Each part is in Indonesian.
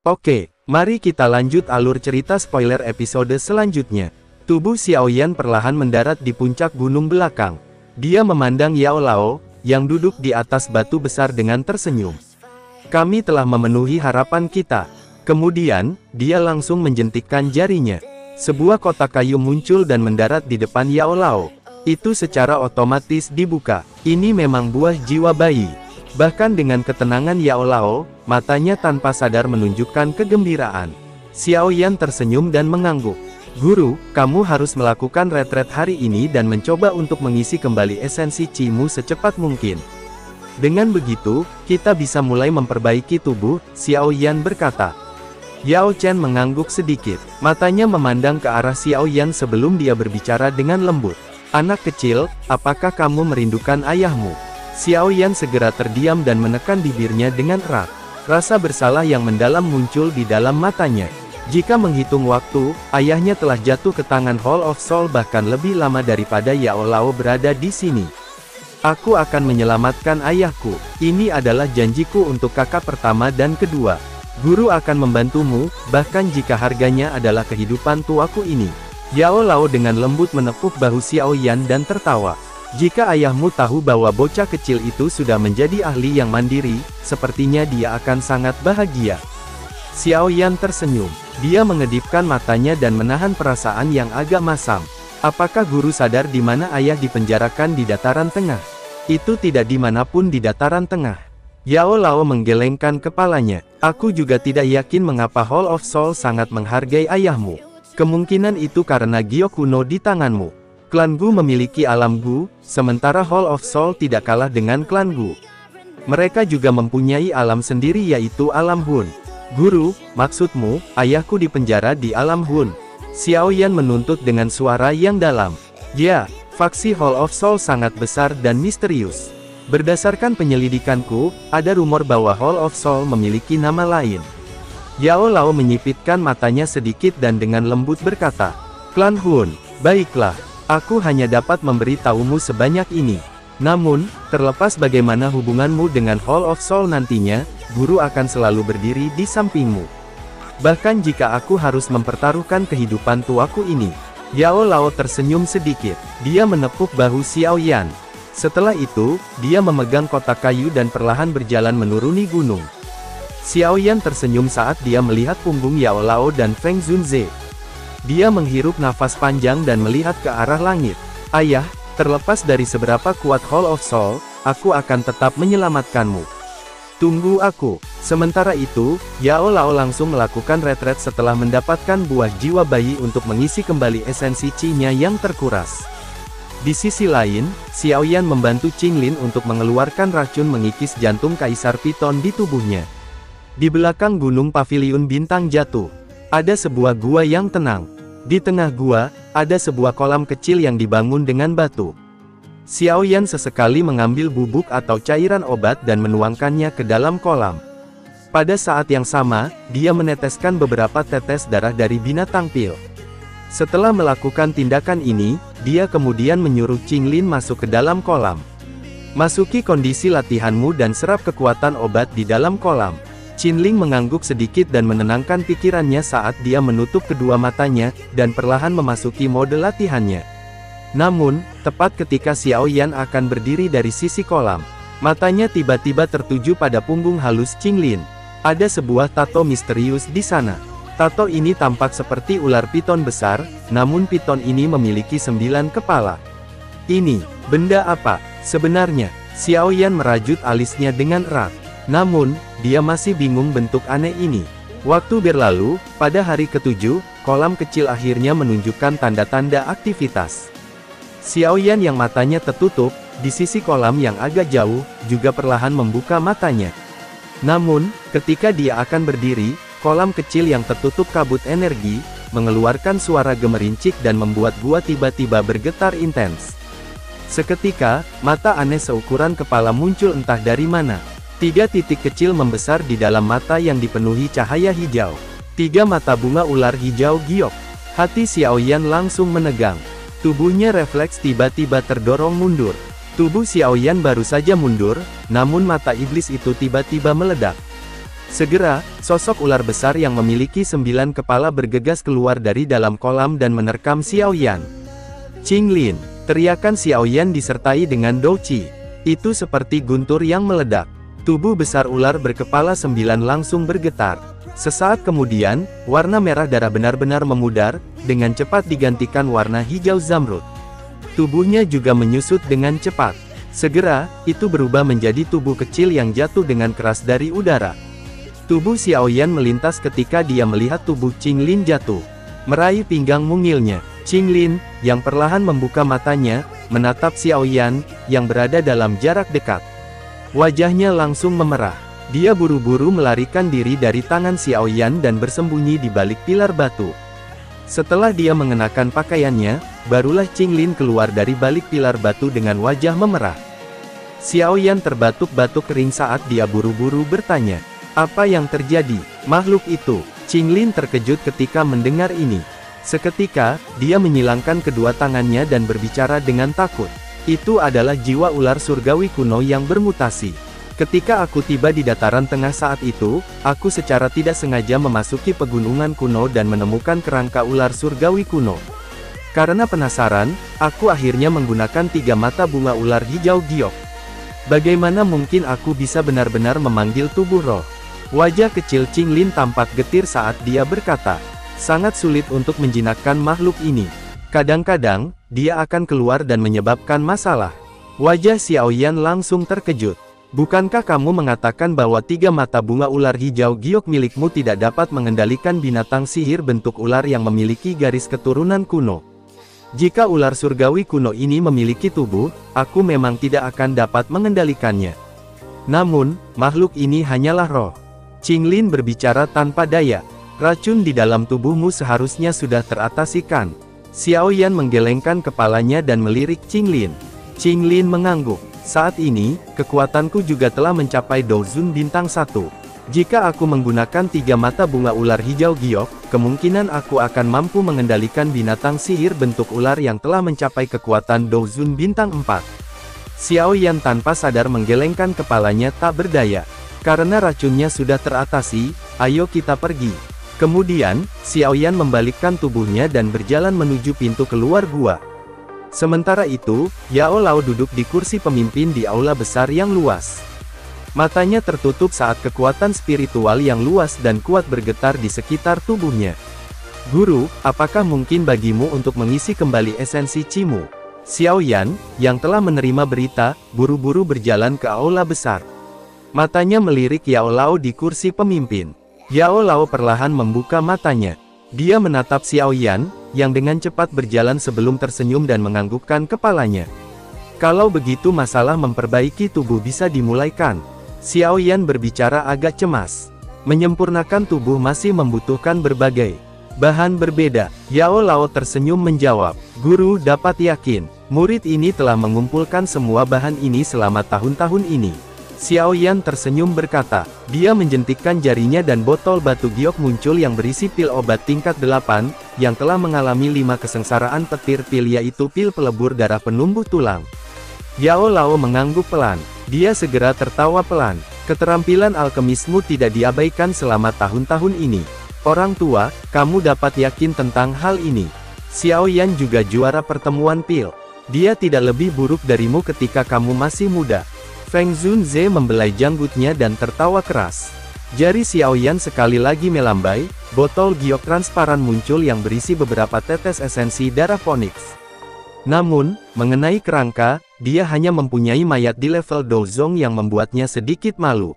Oke, mari kita lanjut alur cerita spoiler episode selanjutnya. Tubuh Xiaoyan perlahan mendarat di puncak gunung belakang. Dia memandang Yao Lao, yang duduk di atas batu besar dengan tersenyum. Kami telah memenuhi harapan kita. Kemudian, dia langsung menjentikkan jarinya. Sebuah kotak kayu muncul dan mendarat di depan Yao Lao. Itu secara otomatis dibuka. Ini memang buah jiwa bayi. Bahkan dengan ketenangan Yao Lao, matanya tanpa sadar menunjukkan kegembiraan. Xiaoyan tersenyum dan mengangguk. Guru, kamu harus melakukan retret hari ini dan mencoba untuk mengisi kembali esensi Qi-mu secepat mungkin. Dengan begitu, kita bisa mulai memperbaiki tubuh, Xiaoyan berkata. Yao Chen mengangguk sedikit. Matanya memandang ke arah Xiaoyan sebelum dia berbicara dengan lembut. Anak kecil, apakah kamu merindukan ayahmu? Xiaoyan segera terdiam dan menekan bibirnya dengan erat. Rasa bersalah yang mendalam muncul di dalam matanya. Jika menghitung waktu, ayahnya telah jatuh ke tangan Hall of Soul bahkan lebih lama daripada Yao Lao berada di sini. Aku akan menyelamatkan ayahku. Ini adalah janjiku untuk kakak pertama dan kedua. Guru akan membantumu, bahkan jika harganya adalah kehidupan tuaku ini. Yao Lao dengan lembut menepuk bahu Xiaoyan dan tertawa. Jika ayahmu tahu bahwa bocah kecil itu sudah menjadi ahli yang mandiri, sepertinya dia akan sangat bahagia. Xiaoyan tersenyum. Dia mengedipkan matanya dan menahan perasaan yang agak masam. Apakah guru sadar di mana ayah dipenjarakan di dataran tengah? Itu tidak dimanapun di dataran tengah. Yao Lao menggelengkan kepalanya. Aku juga tidak yakin mengapa Hall of Soul sangat menghargai ayahmu. Kemungkinan itu karena giok kuno di tanganmu. Klan Gu memiliki alam Gu, sementara Hall of Soul tidak kalah dengan klan Gu. Mereka juga mempunyai alam sendiri yaitu alam Hun. Guru, maksudmu, ayahku dipenjara di alam Hun? Xiaoyan menuntut dengan suara yang dalam. Ya, faksi Hall of Soul sangat besar dan misterius. Berdasarkan penyelidikanku, ada rumor bahwa Hall of Soul memiliki nama lain. Yao Lao menyipitkan matanya sedikit dan dengan lembut berkata, Klan Hun, baiklah. Aku hanya dapat memberitahumu sebanyak ini. Namun, terlepas bagaimana hubunganmu dengan Hall of Soul nantinya, guru akan selalu berdiri di sampingmu. Bahkan jika aku harus mempertaruhkan kehidupan tuaku ini. Yao Lao tersenyum sedikit. Dia menepuk bahu Xiaoyan. Setelah itu, dia memegang kotak kayu dan perlahan berjalan menuruni gunung. Xiaoyan tersenyum saat dia melihat punggung Yao Lao dan Feng Zunze. Dia menghirup nafas panjang dan melihat ke arah langit. Ayah, terlepas dari seberapa kuat Hall of Soul, aku akan tetap menyelamatkanmu. Tunggu aku. Sementara itu, Yao Lao langsung melakukan retret setelah mendapatkan buah jiwa bayi untuk mengisi kembali esensi Qi-nya yang terkuras. Di sisi lain, Xiaoyan membantu Qinglin untuk mengeluarkan racun mengikis jantung Kaisar Piton di tubuhnya. Di belakang gunung paviliun bintang jatuh, ada sebuah gua yang tenang. Di tengah gua, ada sebuah kolam kecil yang dibangun dengan batu. Xiaoyan sesekali mengambil bubuk atau cairan obat dan menuangkannya ke dalam kolam. Pada saat yang sama, dia meneteskan beberapa tetes darah dari binatang pil. Setelah melakukan tindakan ini, dia kemudian menyuruh Qinglin masuk ke dalam kolam. Masuki kondisi latihanmu dan serap kekuatan obat di dalam kolam. Qinglin mengangguk sedikit dan menenangkan pikirannya saat dia menutup kedua matanya, dan perlahan memasuki mode latihannya. Namun, tepat ketika Xiaoyan akan berdiri dari sisi kolam, matanya tiba-tiba tertuju pada punggung halus Qinglin. Ada sebuah tato misterius di sana. Tato ini tampak seperti ular piton besar, namun piton ini memiliki 9 kepala. Ini, benda apa? Sebenarnya, Xiaoyan merajut alisnya dengan erat. Namun, dia masih bingung bentuk aneh ini. Waktu berlalu, pada hari ke-7, kolam kecil akhirnya menunjukkan tanda-tanda aktivitas. Xiaoyan yang matanya tertutup, di sisi kolam yang agak jauh, juga perlahan membuka matanya. Namun, ketika dia akan berdiri, kolam kecil yang tertutup kabut energi, mengeluarkan suara gemerincik dan membuat gua tiba-tiba bergetar intens. Seketika, mata aneh seukuran kepala muncul entah dari mana. 3 titik kecil membesar di dalam mata yang dipenuhi cahaya hijau. 3 mata bunga ular hijau giok. Hati Xiaoyan langsung menegang. Tubuhnya refleks tiba-tiba terdorong mundur. Tubuh Xiaoyan baru saja mundur, namun mata iblis itu tiba-tiba meledak. Segera, sosok ular besar yang memiliki 9 kepala bergegas keluar dari dalam kolam dan menerkam Xiaoyan. "Qinglin!" teriakan Xiaoyan disertai dengan Douqi. Itu seperti guntur yang meledak. Tubuh besar ular berkepala 9 langsung bergetar. Sesaat kemudian, warna merah darah benar-benar memudar, dengan cepat digantikan warna hijau zamrud. Tubuhnya juga menyusut dengan cepat. Segera, itu berubah menjadi tubuh kecil yang jatuh dengan keras dari udara. Tubuh Xiaoyan melintas ketika dia melihat tubuh Qinglin jatuh. Meraih pinggang mungilnya, Qinglin, yang perlahan membuka matanya, menatap Xiaoyan, yang berada dalam jarak dekat. Wajahnya langsung memerah. Dia buru-buru melarikan diri dari tangan Xiaoyan dan bersembunyi di balik pilar batu. Setelah dia mengenakan pakaiannya, barulah Qinglin keluar dari balik pilar batu dengan wajah memerah. Xiaoyan terbatuk-batuk kering saat dia buru-buru bertanya, "Apa yang terjadi, makhluk itu?" Qinglin terkejut ketika mendengar ini. Seketika, dia menyilangkan kedua tangannya dan berbicara dengan takut. "Itu adalah jiwa ular surgawi kuno yang bermutasi. Ketika aku tiba di dataran tengah saat itu, aku secara tidak sengaja memasuki pegunungan kuno dan menemukan kerangka ular surgawi kuno. Karena penasaran, aku akhirnya menggunakan 3 mata bunga ular hijau giok. Bagaimana mungkin aku bisa benar-benar memanggil tubuh roh?" Wajah kecil Qinglin tampak getir saat dia berkata, "Sangat sulit untuk menjinakkan makhluk ini. Kadang-kadang, dia akan keluar dan menyebabkan masalah." Wajah Xiaoyan langsung terkejut. "Bukankah kamu mengatakan bahwa 3 mata bunga ular hijau giok milikmu tidak dapat mengendalikan binatang sihir bentuk ular yang memiliki garis keturunan kuno? Jika ular surgawi kuno ini memiliki tubuh, aku memang tidak akan dapat mengendalikannya. Namun, makhluk ini hanyalah roh." Qinglin berbicara tanpa daya. "Racun di dalam tubuhmu seharusnya sudah teratasikan." Xiaoyan menggelengkan kepalanya dan melirik Qinglin. Qinglin mengangguk. "Saat ini, kekuatanku juga telah mencapai Douzun bintang 1. Jika aku menggunakan 3 mata bunga ular hijau giok, kemungkinan aku akan mampu mengendalikan binatang sihir bentuk ular yang telah mencapai kekuatan Douzun bintang 4. Xiaoyan tanpa sadar menggelengkan kepalanya tak berdaya. "Karena racunnya sudah teratasi, ayo kita pergi." Kemudian, Xiaoyan membalikkan tubuhnya dan berjalan menuju pintu keluar gua. Sementara itu, Yao Lao duduk di kursi pemimpin di aula besar yang luas. Matanya tertutup saat kekuatan spiritual yang luas dan kuat bergetar di sekitar tubuhnya. "Guru, apakah mungkin bagimu untuk mengisi kembali esensi Qi-mu?" Xiaoyan, yang telah menerima berita, buru-buru berjalan ke aula besar. Matanya melirik Yao Lao di kursi pemimpin. Yao Lao perlahan membuka matanya. Dia menatap Xiaoyan, yang dengan cepat berjalan sebelum tersenyum dan menganggukkan kepalanya. "Kalau begitu masalah memperbaiki tubuh bisa dimulaikan." Xiaoyan berbicara agak cemas. "Menyempurnakan tubuh masih membutuhkan berbagai bahan berbeda." Yao Lao tersenyum menjawab, "Guru dapat yakin, murid ini telah mengumpulkan semua bahan ini selama tahun-tahun ini." Xiaoyan tersenyum berkata. Dia menjentikkan jarinya dan botol batu giok muncul yang berisi pil obat tingkat 8, yang telah mengalami 5 kesengsaraan petir pil yaitu pil pelebur darah penumbuh tulang. Yao Lao mengangguk pelan. Dia segera tertawa pelan. "Keterampilan alkemismu tidak diabaikan selama tahun-tahun ini. Orang tua, kamu dapat yakin tentang hal ini. Xiaoyan juga juara pertemuan pil. Dia tidak lebih buruk darimu ketika kamu masih muda." Feng Zunze membelai janggutnya dan tertawa keras. Jari Xiaoyan sekali lagi melambai, botol giok transparan muncul yang berisi beberapa tetes esensi darah Phoenix. Namun, mengenai kerangka, dia hanya mempunyai mayat di level Douzong yang membuatnya sedikit malu.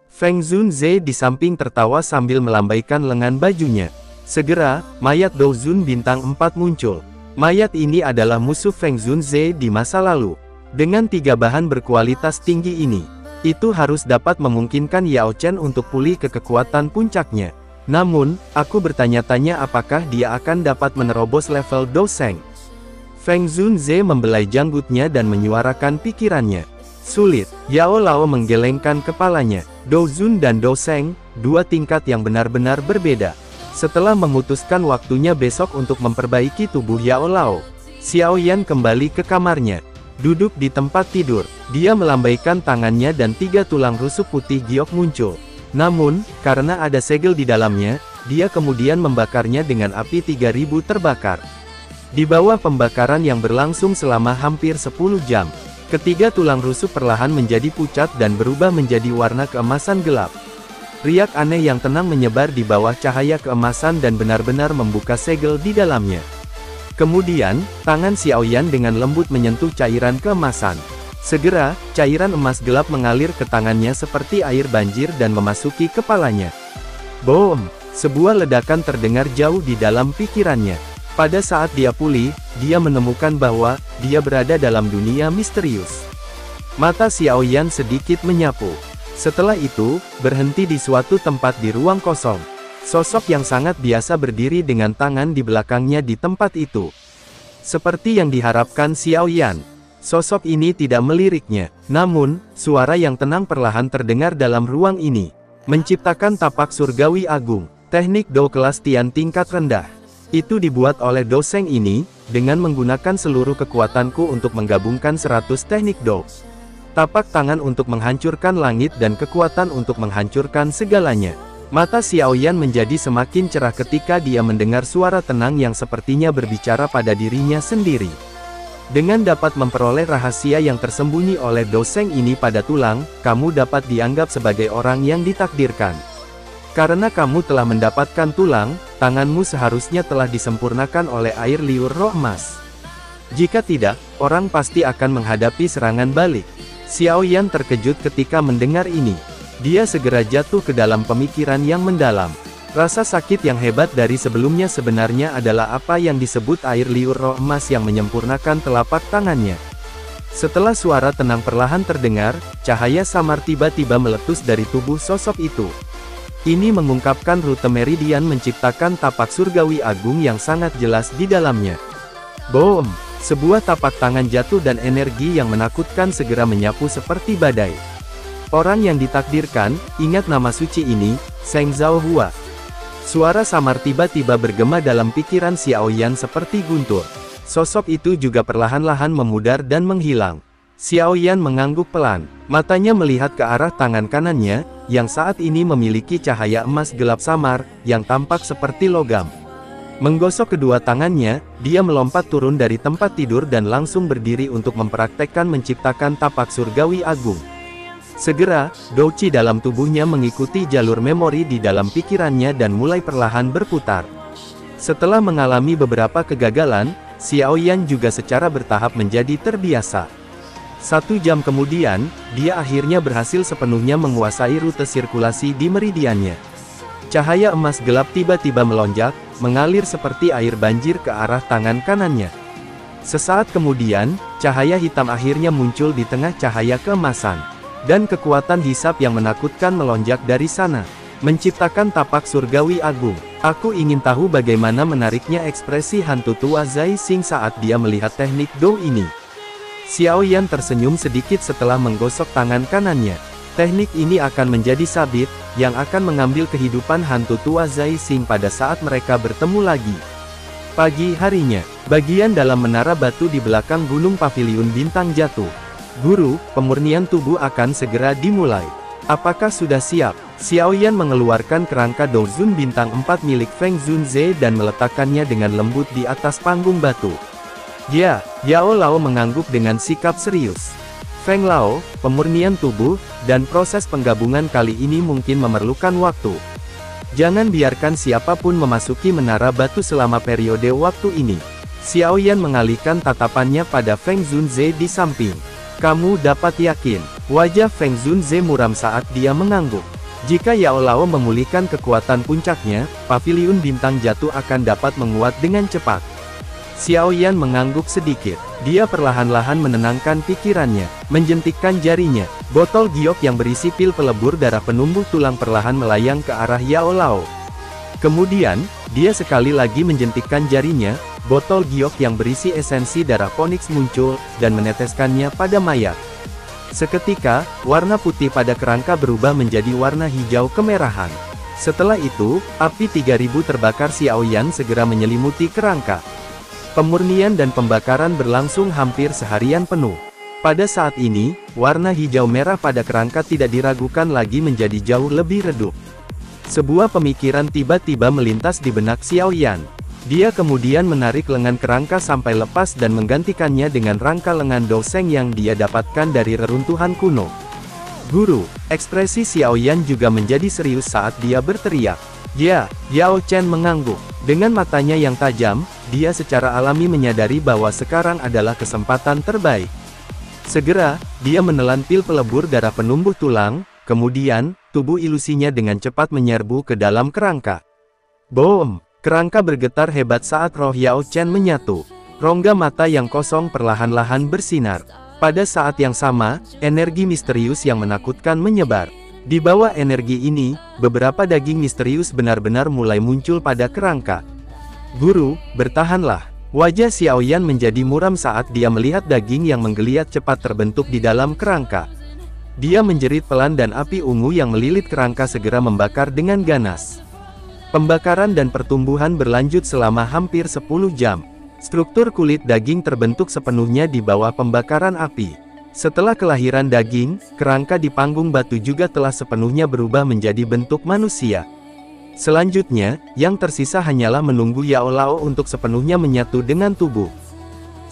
Feng Zunze di samping tertawa sambil melambaikan lengan bajunya. Segera, mayat Douzun bintang 4 muncul. Mayat ini adalah musuh Feng Zunze di masa lalu. Dengan 3 bahan berkualitas tinggi ini, itu harus dapat memungkinkan Yao Chen untuk pulih ke kekuatan puncaknya. Namun, aku bertanya-tanya apakah dia akan dapat menerobos level Douzeng. Feng Zunze membelai janggutnya dan menyuarakan pikirannya. Sulit. Yao Lao menggelengkan kepalanya. Douzun dan Douzeng, 2 tingkat yang benar-benar berbeda. Setelah memutuskan waktunya besok untuk memperbaiki tubuh Yao Lao, Xiaoyan kembali ke kamarnya. Duduk di tempat tidur, dia melambaikan tangannya dan 3 tulang rusuk putih giok muncul. Namun, karena ada segel di dalamnya, dia kemudian membakarnya dengan api 3000 terbakar. Di bawah pembakaran yang berlangsung selama hampir 10 jam, ketiga tulang rusuk perlahan menjadi pucat dan berubah menjadi warna keemasan gelap. Riak aneh yang tenang menyebar di bawah cahaya keemasan dan benar-benar membuka segel di dalamnya. Kemudian, tangan Xiaoyan dengan lembut menyentuh cairan keemasan. Segera, cairan emas gelap mengalir ke tangannya seperti air banjir dan memasuki kepalanya. Boom! Sebuah ledakan terdengar jauh di dalam pikirannya. Pada saat dia pulih, dia menemukan bahwa dia berada dalam dunia misterius. Mata Xiaoyan sedikit menyapu. Setelah itu, berhenti di suatu tempat di ruang kosong. Sosok yang sangat biasa berdiri dengan tangan di belakangnya di tempat itu. Seperti yang diharapkan Xiaoyan, sosok ini tidak meliriknya. Namun, suara yang tenang perlahan terdengar dalam ruang ini, menciptakan tapak surgawi agung. Teknik Do kelas Tian tingkat rendah. Itu dibuat oleh Do Sheng ini, dengan menggunakan seluruh kekuatanku untuk menggabungkan 100 teknik Do. Tapak tangan untuk menghancurkan langit dan kekuatan untuk menghancurkan segalanya. Mata Xiaoyan menjadi semakin cerah ketika dia mendengar suara tenang yang sepertinya berbicara pada dirinya sendiri. Dengan dapat memperoleh rahasia yang tersembunyi oleh Do Sheng ini pada tulang, kamu dapat dianggap sebagai orang yang ditakdirkan. Karena kamu telah mendapatkan tulang, tanganmu seharusnya telah disempurnakan oleh air liur roh emas. Jika tidak, orang pasti akan menghadapi serangan balik. Xiaoyan terkejut ketika mendengar ini. Dia segera jatuh ke dalam pemikiran yang mendalam. Rasa sakit yang hebat dari sebelumnya sebenarnya adalah apa yang disebut air liur roh emas yang menyempurnakan telapak tangannya. Setelah suara tenang perlahan terdengar, cahaya samar tiba-tiba meletus dari tubuh sosok itu. Ini mengungkapkan rute meridian menciptakan tapak surgawi agung yang sangat jelas di dalamnya. Boom! Sebuah tapak tangan jatuh dan energi yang menakutkan segera menyapu seperti badai. Orang yang ditakdirkan, ingat nama suci ini, Sheng Zhao Hua. Suara samar tiba-tiba bergema dalam pikiran Xiaoyan seperti guntur. Sosok itu juga perlahan-lahan memudar dan menghilang. Xiaoyan mengangguk pelan. Matanya melihat ke arah tangan kanannya, yang saat ini memiliki cahaya emas gelap samar, yang tampak seperti logam. Menggosok kedua tangannya, dia melompat turun dari tempat tidur dan langsung berdiri untuk mempraktekkan menciptakan tapak surgawi agung. Segera, Douqi dalam tubuhnya mengikuti jalur memori di dalam pikirannya dan mulai perlahan berputar. Setelah mengalami beberapa kegagalan, Xiaoyan juga secara bertahap menjadi terbiasa. 1 jam kemudian, dia akhirnya berhasil sepenuhnya menguasai rute sirkulasi di meridiannya. Cahaya emas gelap tiba-tiba melonjak, mengalir seperti air banjir ke arah tangan kanannya. Sesaat kemudian, cahaya hitam akhirnya muncul di tengah cahaya keemasan. Dan kekuatan hisap yang menakutkan melonjak dari sana, menciptakan tapak surgawi agung. Aku ingin tahu bagaimana menariknya ekspresi hantu tua Zai Xing saat dia melihat teknik Do ini. Xiaoyan tersenyum sedikit setelah menggosok tangan kanannya. Teknik ini akan menjadi sabit, yang akan mengambil kehidupan hantu tua Zai Xing pada saat mereka bertemu lagi. Pagi harinya, bagian dalam menara batu di belakang gunung paviliun bintang jatuh. Guru, pemurnian tubuh akan segera dimulai. Apakah sudah siap? Xiaoyan mengeluarkan kerangka Douzun bintang 4 milik Feng Zunze dan meletakkannya dengan lembut di atas panggung batu. Ya, Yao Lao mengangguk dengan sikap serius. Feng Lao, pemurnian tubuh, dan proses penggabungan kali ini mungkin memerlukan waktu. Jangan biarkan siapapun memasuki menara batu selama periode waktu ini. Xiaoyan mengalihkan tatapannya pada Feng Zunze di samping. Kamu dapat yakin, wajah Feng Zunze muram saat dia mengangguk. Jika Yao Lao memulihkan kekuatan puncaknya, paviliun bintang jatuh akan dapat menguat dengan cepat. Xiaoyan mengangguk sedikit. Dia perlahan-lahan menenangkan pikirannya, menjentikkan jarinya. Botol giok yang berisi pil pelebur darah penumbuh tulang perlahan melayang ke arah Yao Lao. Kemudian, dia sekali lagi menjentikkan jarinya. Botol giok yang berisi esensi darah Phoenix muncul, dan meneteskannya pada mayat. Seketika, warna putih pada kerangka berubah menjadi warna hijau kemerahan. Setelah itu, api 3000 terbakar. Xiaoyan segera menyelimuti kerangka. Pemurnian dan pembakaran berlangsung hampir seharian penuh. Pada saat ini, warna hijau merah pada kerangka tidak diragukan lagi menjadi jauh lebih redup. Sebuah pemikiran tiba-tiba melintas di benak Xiao Yan. Dia kemudian menarik lengan kerangka sampai lepas dan menggantikannya dengan rangka lengan doseng yang dia dapatkan dari reruntuhan kuno. Guru, ekspresi Xiao Yan juga menjadi serius saat dia berteriak. Ya, Yao Chen mengangguk. Dengan matanya yang tajam, dia secara alami menyadari bahwa sekarang adalah kesempatan terbaik. Segera, dia menelan pil pelebur darah penumbuh tulang, kemudian, tubuh ilusinya dengan cepat menyerbu ke dalam kerangka. Boom! Kerangka bergetar hebat saat roh Yao Chen menyatu. Rongga mata yang kosong perlahan-lahan bersinar. Pada saat yang sama, energi misterius yang menakutkan menyebar. Di bawah energi ini, beberapa daging misterius benar-benar mulai muncul pada kerangka. Guru, bertahanlah. Wajah Xiao Yan menjadi muram saat dia melihat daging yang menggeliat cepat terbentuk di dalam kerangka. Dia menjerit pelan dan api ungu yang melilit kerangka segera membakar dengan ganas. Pembakaran dan pertumbuhan berlanjut selama hampir 10 jam. Struktur kulit daging terbentuk sepenuhnya di bawah pembakaran api. Setelah kelahiran daging, kerangka di panggung batu juga telah sepenuhnya berubah menjadi bentuk manusia. Selanjutnya, yang tersisa hanyalah menunggu Yao Lao untuk sepenuhnya menyatu dengan tubuh.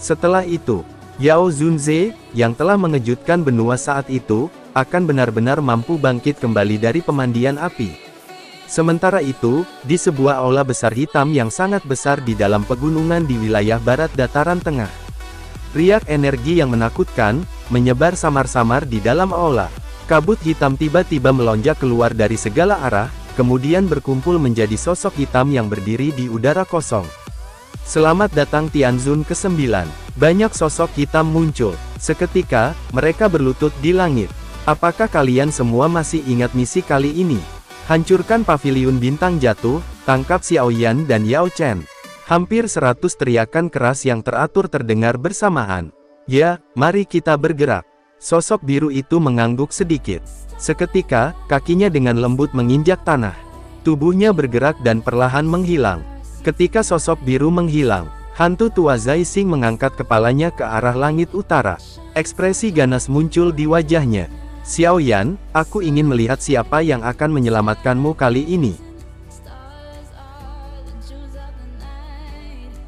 Setelah itu, Yao Zunze, yang telah mengejutkan benua saat itu, akan benar-benar mampu bangkit kembali dari pemandian api. Sementara itu, di sebuah aula besar hitam yang sangat besar di dalam pegunungan di wilayah barat dataran tengah. Riak energi yang menakutkan, menyebar samar-samar di dalam aula. Kabut hitam tiba-tiba melonjak keluar dari segala arah, kemudian berkumpul menjadi sosok hitam yang berdiri di udara kosong. Selamat datang Tianzun ke-9. Banyak sosok hitam muncul. Seketika, mereka berlutut di langit. Apakah kalian semua masih ingat misi kali ini? Hancurkan paviliun bintang jatuh, tangkap Xiao Yan dan Yao Chen. Hampir 100 teriakan keras yang teratur terdengar bersamaan. Ya, mari kita bergerak. Sosok biru itu mengangguk sedikit. Seketika, kakinya dengan lembut menginjak tanah. Tubuhnya bergerak dan perlahan menghilang. Ketika sosok biru menghilang, hantu tua Zai Xing mengangkat kepalanya ke arah langit utara. Ekspresi ganas muncul di wajahnya. Xiao Yan, aku ingin melihat siapa yang akan menyelamatkanmu kali ini.